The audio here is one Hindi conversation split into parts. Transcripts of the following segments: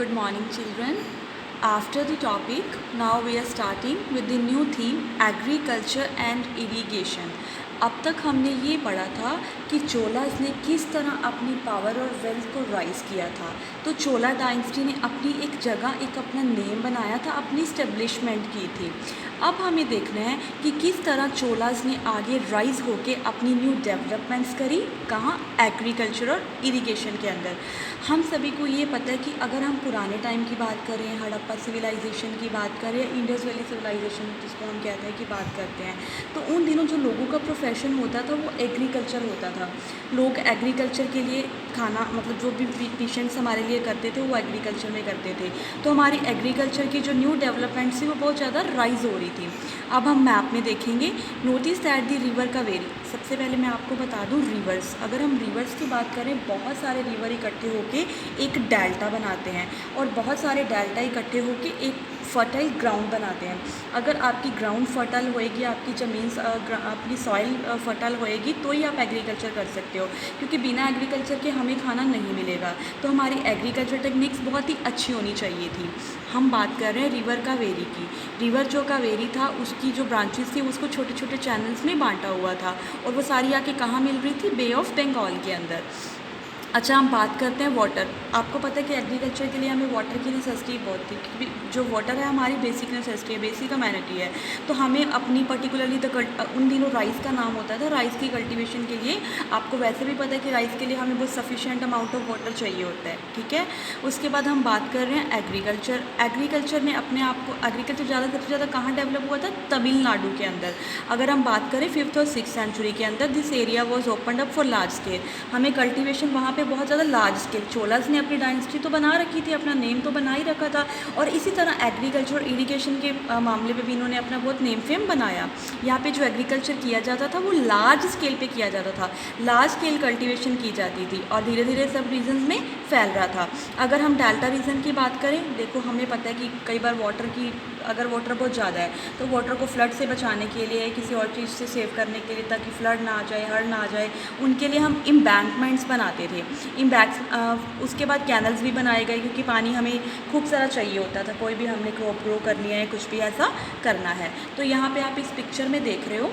Good morning, children. After the topic, now we are starting with the new theme agriculture and irrigation. अब तक हमने ये पढ़ा था कि चोलास ने किस तरह अपनी पावर और वेल्थ को राइज किया था। तो चोला डायनेस्टी ने अपनी एक जगह एक अपना नेम बनाया था, अपनी इस्टेब्लिशमेंट की थी। अब हमें देखना है कि किस तरह चोलास ने आगे राइज होके अपनी न्यू डेवलपमेंट्स करी, कहाँ, एग्रीकल्चर और इरिगेशन के अंदर। हम सभी को ये पता है कि अगर हम पुराने टाइम की बात करें, हड़प्पा सिविलाइजेशन की बात करें, इंडस वैली सिविलाइजेशन जिसको हम कहते हैं कि बात करते हैं, तो उन दिनों जो लोगों का प्रोफेशन होता था वो एग्रीकल्चर होता था। लोग एग्रीकल्चर के लिए खाना मतलब जो भी पेशेंट्स हमारे लिए करते थे वो एग्रीकल्चर में करते थे। तो हमारी एग्रीकल्चर की जो न्यू डेवलपमेंट थी वो बहुत ज़्यादा राइज हो रही थी। अब हम मैप में देखेंगे, notice that the river Kaveri. सबसे पहले मैं आपको बता दूं रिवर्स, अगर हम रिवर्स की बात करें, बहुत सारे रिवर इकट्ठे होके एक डेल्टा बनाते हैं और बहुत सारे डेल्टा इकट्ठे होके एक फर्टाइल ग्राउंड बनाते हैं। अगर आपकी ग्राउंड फर्टाइल होएगी, आपकी ज़मीन अपनी सॉइल फर्टाइल होएगी, तो ही आप एग्रीकल्चर कर सकते हो, क्योंकि बिना एग्रीकल्चर के हमें खाना नहीं मिलेगा। तो हमारी एग्रीकल्चर टेक्निक्स बहुत ही अच्छी होनी चाहिए थी। हम बात कर रहे हैं रिवर कावेरी की। रिवर जो कावेरी था उसकी जो ब्रांचेस थी उसको छोटे छोटे चैनल्स में बांटा हुआ था और वो सारी आके कहाँ मिल रही थी, बे ऑफ बंगाल के अंदर। अच्छा, हम बात करते हैं वाटर। आपको पता है कि एग्रीकल्चर के लिए हमें वाटर की नेसेसिटी बहुत थी, क्योंकि जो वाटर है हमारी बेसिक नेसेसिटी है, बेसिक अमेनिटी है। तो हमें अपनी पर्टिकुलरली उन दिनों राइस का नाम होता था, राइस की कल्टीवेशन के लिए आपको वैसे भी पता है कि राइस के लिए हमें बहुत सफिशिएंट अमाउंट ऑफ वाटर चाहिए होता है, ठीक है। उसके बाद हम बात कर रहे हैं एग्रीकल्चर। एग्रीकल्चर ने अपने आप को, एग्रीकल्चर सबसे ज़्यादा कहाँ डेवलप हुआ था, तमिलनाडु के अंदर। अगर हम बात करें 5th और 6th सेंचुरी के अंदर, this area was opened up for large scale. हमें कल्टीवेशन वहाँ बहुत ज़्यादा लार्ज स्केल, चोलास ने अपनी डायनेस्टी तो बना रखी थी, अपना नेम तो बना ही रखा था, और इसी तरह एग्रीकल्चर और इरिगेशन के मामले में भी इन्होंने अपना बहुत नेम फेम बनाया। यहाँ पे जो एग्रीकल्चर किया जाता था वो लार्ज स्केल पे किया जाता था, लार्ज स्केल कल्टीवेशन की जाती थी और धीरे धीरे सब रीजन्स में फैल रहा था। अगर हम डेल्टा रीजन की बात करें, देखो हमें पता है कि कई बार वाटर की, अगर वाटर बहुत ज़्यादा है तो वाटर को फ्लड से बचाने के लिए, किसी और चीज़ से सेव करने के लिए, ताकि फ्लड ना आ जाए, हड़ ना आ जाए, उनके लिए हम इम्बैंकमेंट्स बनाते थे। उसके बाद कैनल्स भी बनाए गए, क्योंकि पानी हमें खूब सारा चाहिए होता था, कोई भी हमने क्रॉप ग्रो करनी है, कुछ भी ऐसा करना है। तो यहाँ पे आप इस पिक्चर में देख रहे हो,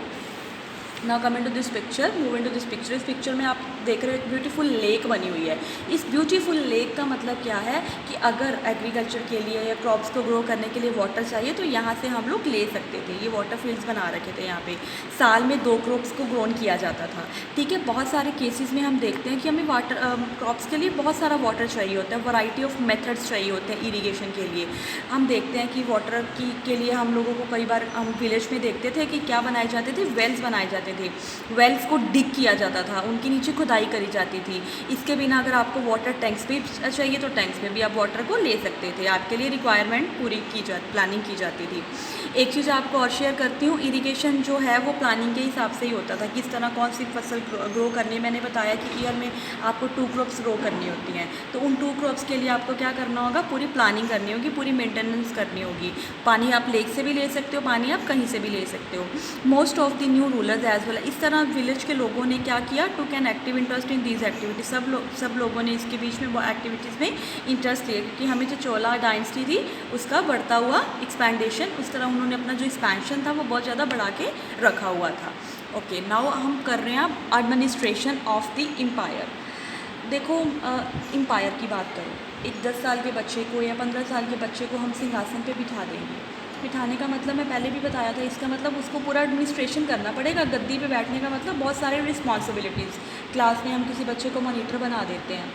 now coming to this picture, move into this picture. इस पिक्चर में आप देख रहे हो एक ब्यूटीफुल लेक बनी हुई है। इस ब्यूटीफुल लेक का मतलब क्या है कि अगर एग्रीकल्चर के लिए या क्रॉप्स को ग्रो करने के लिए वाटर चाहिए तो यहाँ से हम लोग ले सकते थे। ये वाटर फील्ड्स बना रखे थे यहाँ पे, साल में 2 क्रॉप्स को ग्रोन किया जाता था, ठीक है। बहुत सारे केसेस में हम देखते हैं कि हमें वाटर क्रॉप्स के लिए बहुत सारा वाटर चाहिए होता है, वैरायटी ऑफ मेथड्स चाहिए होते हैं इरीगेशन के लिए। हम देखते हैं कि वाटर के लिए हम लोगों को कई बार हम विलेज में देखते थे कि क्या बनाए जाते थे, वेल्स बनाए जाते थे। वेल्स को डिग किया जाता था, उनके नीचे खुदाई करी जाती थी। इसके बिना अगर आपको वाटर टैंक्स भी चाहिए तो टैंक्स में भी आप वाटर को ले सकते थे, आपके लिए रिक्वायरमेंट पूरी प्लानिंग की जाती थी। एक चीज़ आपको और शेयर करती हूँ, इरिगेशन जो है वो प्लानिंग के हिसाब से ही होता था, किस तरह कौन सी फसल ग्रो करनी है। मैंने बताया कि ईयर में आपको 2 क्रॉप्स ग्रो करनी होती हैं, तो उन 2 क्रॉप्स के लिए आपको क्या करना होगा, पूरी प्लानिंग करनी होगी, पूरी मेंटेनेंस करनी होगी। पानी आप लेक से भी ले सकते हो, पानी आप कहीं से भी ले सकते हो। Most of the new rulers as well, इस तरह विलेज के लोगों ने क्या किया, took an active interest in these activities. सब लोगों ने इसके बीच में वो एक्टिविटीज़ में इंटरेस्ट लिया, क्योंकि हमें जो चोला डायनेस्टी थी उसका बढ़ता हुआ एक्सपेंडेशन, उस तरह उन्होंने अपना जो एक्सपेंशन था वो बहुत ज़्यादा बढ़ा के रखा हुआ था। ओके, नाउ हम कर रहे हैं एडमिनिस्ट्रेशन ऑफ द एम्पायर। देखो, एम्पायर की बात करो, एक 10 साल के बच्चे को या 15 साल के बच्चे को हम सिंहासन पे बिठा देंगे। बिठाने का मतलब मैं पहले भी बताया था, इसका मतलब उसको पूरा एडमिनिस्ट्रेशन करना पड़ेगा। गद्दी पे बैठने का मतलब बहुत सारे रिस्पॉन्सिबिलिटीज़। क्लास में हम किसी बच्चे को मॉनिटर बना देते हैं,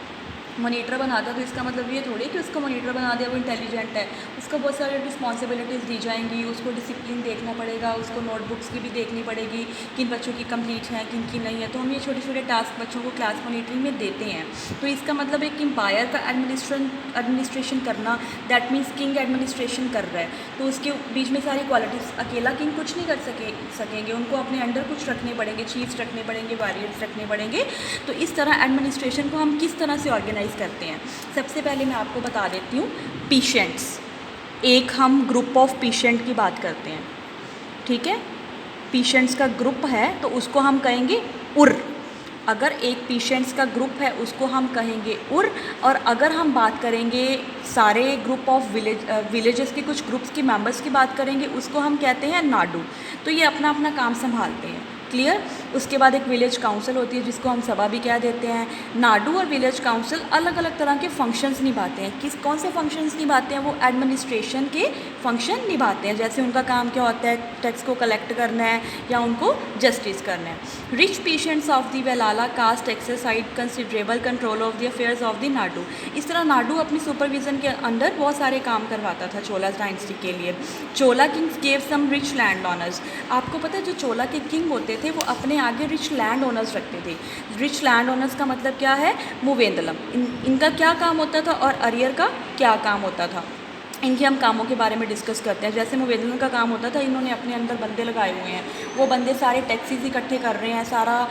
मॉनिटर बनाता तो इसका मतलब ये थोड़ी कि उसको मॉनिटर बना दिया वो इंटेलिजेंट है। उसको बहुत सारी रिस्पॉन्सिबिलिटीज़ दी जाएंगी, उसको डिसिप्लिन देखना पड़ेगा, उसको नोटबुक्स की भी देखनी पड़ेगी, किन बच्चों की कंप्लीट हैं, किन की नहीं है। तो हम ये छोटे छोटे टास्क बच्चों को क्लास मॉनिटरिंग में देते हैं। तो इसका मतलब एक एम्पायर का एडमिनिस्ट्रेशन करना, दैट मीन्स किंग एडमिनिस्ट्रेशन कर रहा है, तो उसके बीच में सारी क्वालिटीज़, अकेला किंग कुछ नहीं कर सकेंगे, उनको अपने अंडर कुछ रखने पड़ेंगे, चीफ्स रखने पड़ेंगे, वॉरियर्स रखने पड़ेंगे। तो इस तरह एडमिनिस्ट्रेशन को हम किस तरह से ऑर्गेनाइज करते हैं, सबसे पहले मैं आपको बता देती हूँ। पेशेंट्स, एक हम ग्रुप ऑफ पेशेंट की बात करते हैं, ठीक है। पेशेंट्स का ग्रुप है तो उसको हम कहेंगे उर। अगर एक पेशेंट्स का ग्रुप है उसको हम कहेंगे उर, और अगर हम बात करेंगे सारे ग्रुप ऑफ विलेजेस के कुछ ग्रुप्स के मेंबर्स की बात करेंगे उसको हम कहते हैं नाडू। तो ये अपना अपना काम संभालते हैं। क्लियर। उसके बाद एक विलेज काउंसिल होती है जिसको हम सभा भी कह देते हैं। नाडू और विलेज काउंसिल अलग अलग तरह के फंक्शंस निभाते हैं। कौन से फंक्शंस निभाते हैं? वो एडमिनिस्ट्रेशन के फंक्शन निभाते हैं। जैसे उनका काम क्या होता है, टैक्स को कलेक्ट करना है या उनको जस्टिस करना है। Rich peasants of the Vellala caste exercise considerable control of the affairs of the nadu. इस तरह नाडू अपनी सुपरविजन के अंडर बहुत सारे काम करवाता था चोला डायनेस्टी के लिए। Chola kings gave some rich land owners. आपको पता है जो चोला के किंग होते थे वो अपने आगे रिच लैंड ओनर्स रखते थे। रिच लैंड ओनर्स का मतलब क्या है? मूवेंदलम। इनका क्या काम होता था और अरियर का क्या काम होता था? इनके हम कामों के बारे में डिस्कस करते हैं। जैसे मूवेंदलम का काम होता था, इन्होंने अपने अंदर बंदे लगाए हुए हैं, वो बंदे सारे टैक्सीज इकट्ठे कर रहे हैं, सारा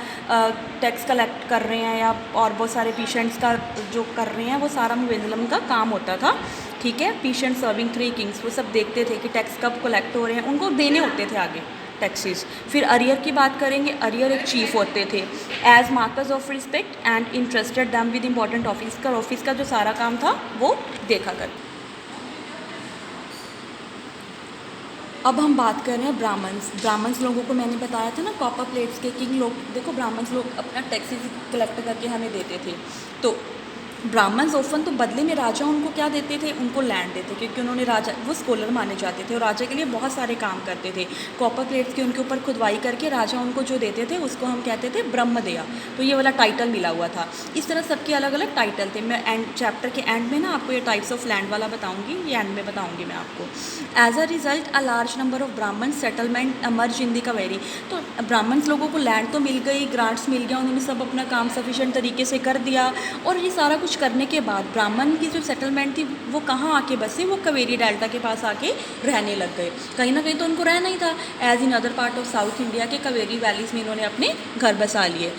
टैक्स कलेक्ट कर रहे हैं या और बहुत सारे पेशेंट्स का जो कर रहे हैं वो सारा मूवेंदलम का काम होता था। ठीक है। पेशेंट सर्विंग 3 किंग्स, वो सब देखते थे कि टैक्स कब कलेक्ट हो रहे हैं, उनको देने होते थे आगे टैक्सेस। फिर अरियर की बात करेंगे। अरियर एक चीफ होते थे as markers of respect and interested them with important office का जो सारा काम था वो देखा कर। अब हम बात कर रहे हैं ब्राह्मण्स लोगों को मैंने बताया था ना, कॉपर प्लेट्स के किंग लोग। देखो ब्राह्मण्स लोग अपना टैक्सेस कलेक्ट करके हमें देते थे। तो ब्राह्मण्स ओफन तो बदले में राजा उनको क्या देते थे? उनको लैंड देते, क्योंकि उन्होंने राजा, वो स्कॉलर माने जाते थे और राजा के लिए बहुत सारे काम करते थे। कॉपर प्लेट्स के उनके ऊपर खुदवाई करके राजा उनको जो देते थे उसको हम कहते थे ब्रह्मदेया। तो ये वाला टाइटल मिला हुआ था। इस तरह सबके अलग अलग टाइटल थे। मैं चैप्टर के एंड में ना आपको ये टाइप्स ऑफ लैंड वाला बताऊँगी, ये एंड में बताऊँगी मैं आपको। As a result a large number of Brahmin settlement emerge in the Kaveri. तो ब्राह्मण्स लोगों को लैंड तो मिल गई, ग्रांट्स मिल गया, उन्होंने सब अपना काम सफिशिएंट तरीके से कर दिया। और ये सारा कुछ करने के बाद ब्राह्मण की जो सेटलमेंट थी वो कहाँ आके बसे? वो कावेरी डेल्टा के पास आके रहने लग गए। कहीं ना कहीं तो उनको रहना ही था। As in other part of south India के कावेरी वैलीज में इन्होंने अपने घर बसा लिए।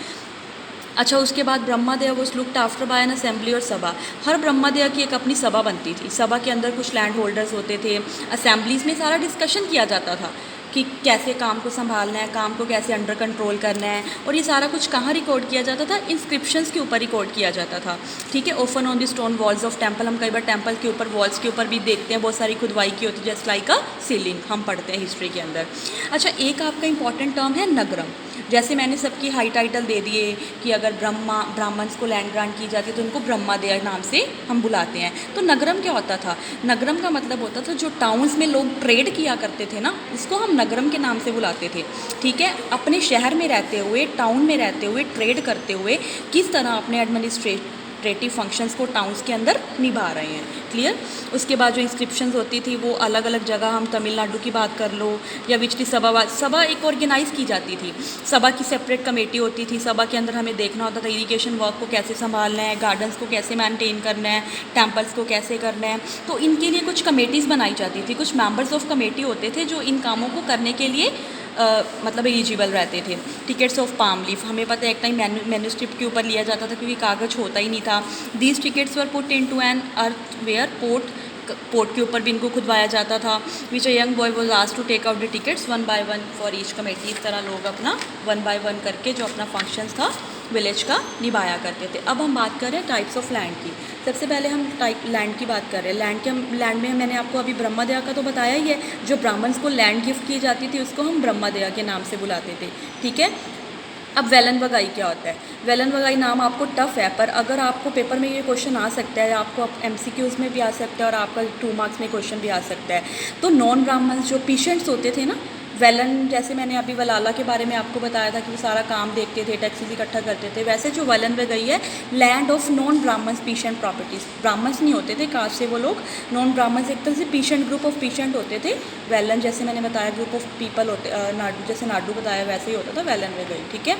अच्छा, उसके बाद brahmadeya was looked after by an assembly और सभा। हर ब्रह्मदेया की एक अपनी सभा बनती थी। सभा के अंदर कुछ लैंड होल्डर्स होते थे। असेंबलीज में सारा डिस्कशन किया जाता था कि कैसे काम को संभालना है, काम को कैसे अंडर कंट्रोल करना है। और ये सारा कुछ कहाँ रिकॉर्ड किया जाता था? इंस्क्रिप्शंस के ऊपर रिकॉर्ड किया जाता था। ठीक है। Often on the stone walls of temple. हम कई बार टेम्पल के ऊपर वॉल्स के ऊपर भी देखते हैं बहुत सारी खुदवाई की होती है, जस्ट लाइक अ सीलिंग, हम पढ़ते हैं हिस्ट्री के अंदर। अच्छा, एक आपका इंपॉर्टेंट टर्म है नगरम। जैसे मैंने सबकी हाई टाइटल दे दिए कि अगर ब्राह्मण्स को लैंड ग्रांट की जाती है तो उनको ब्रह्मदेया नाम से हम बुलाते हैं। तो नगरम क्या होता था? नगरम का मतलब होता था जो टाउन्स में लोग ट्रेड किया करते थे ना, उसको हम नगरम के नाम से बुलाते थे। ठीक है। अपने शहर में रहते हुए, टाउन में रहते हुए, ट्रेड करते हुए किस तरह अपने एडमिनिस्ट्रेटिव फंक्शंस को टाउन्स के अंदर निभा रहे हैं। क्लियर। उसके बाद जो इंस्क्रिप्शंस होती थी वो अलग अलग जगह, हम तमिलनाडु की बात कर लो या विचली सभा एक ऑर्गेनाइज की जाती थी। सभा की सेपरेट कमेटी होती थी। सभा के अंदर हमें देखना होता था इरिगेशन वर्क को कैसे संभालना है, गार्डन्स को कैसे मेंटेन करना है, टेम्पल्स को कैसे करना है। तो इनके लिए कुछ कमेटीज़ बनाई जाती थी। कुछ मेंबर्स ऑफ कमेटी होते थे जो इन कामों को करने के लिए मतलब एलिजिबल रहते थे। टिकट्स ऑफ पाम लीफ, हमें पता है एक टाइम मैन्यूस्क्रिप्ट के ऊपर लिया जाता था क्योंकि कागज़ होता ही नहीं था। These tickets were put into an earthenware pot के ऊपर भी इनको खुदवाया जाता था। Which a young boy was asked to take out the tickets 1 by 1 for each committee. इस तरह लोग अपना 1 by 1 करके जो अपना फंक्शंस था विलेज का निभाया करते थे। अब हम बात कर रहे हैं टाइप्स ऑफ लैंड की। सबसे पहले हम लैंड की बात कर रहे हैं। लैंड में मैंने आपको अभी ब्रह्मदेया का तो बताया ही है। जो ब्राह्मण्स को लैंड गिफ्ट की जाती थी उसको हम ब्रह्मदेया के नाम से बुलाते थे। ठीक है। अब वेलन वगाई क्या होता है? वेलन वगाई नाम आपको टफ है, पर अगर आपको पेपर में ये क्वेश्चन आ सकता है, आपको MCQs में भी आ सकता है और आपका 2 मार्क्स में क्वेश्चन भी आ सकता है। तो नॉन ब्राह्मण्स जो पेशेंट्स होते थे ना, वेलन, जैसे मैंने अभी वलाला के बारे में आपको बताया था कि वो सारा काम देखते थे, टैक्सेस इकट्ठा करते थे, वैसे जो वेलन वगई है land of non Brahmins peasant properties. Brahmins नहीं होते थे कास्ट से वो लोग, नॉन ब्राह्मण्स एक तरह से पीशेंट, ग्रुप ऑफ पीशेंट होते थे। वेलन जैसे मैंने बताया ग्रुप ऑफ पीपल होते, नाडू जैसे नाडू बताया वैसे ही होता था वेलन वगई। ठीक है।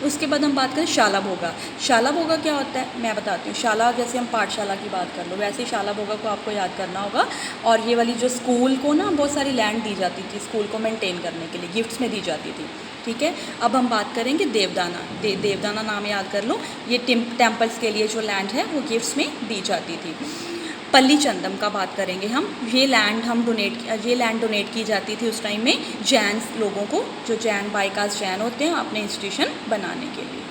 उसके बाद हम बात करें शाला भोगा। शाला भोगा क्या होता है मैं बताती हूँ। शाला जैसे हम पाठशाला की बात कर लो, वैसे ही शाला भोगा को आपको याद करना होगा। और ये वाली जो स्कूल को ना बहुत सारी लैंड दी जाती थी स्कूल को मेंटेन करने के लिए, गिफ्ट्स में दी जाती थी। ठीक है। अब हम बात करेंगे देवदाना। देवदाना नाम याद कर लो। ये टेम्पल्स के लिए जो लैंड है वो गिफ्ट्स में दी जाती थी। पल्ली चंदम का बात करेंगे हम। ये लैंड डोनेट की जाती थी उस टाइम में जैन लोगों को, जो जैन बाईकास्ट जैन होते हैं, अपने इंस्टीट्यूशन बनाने के लिए।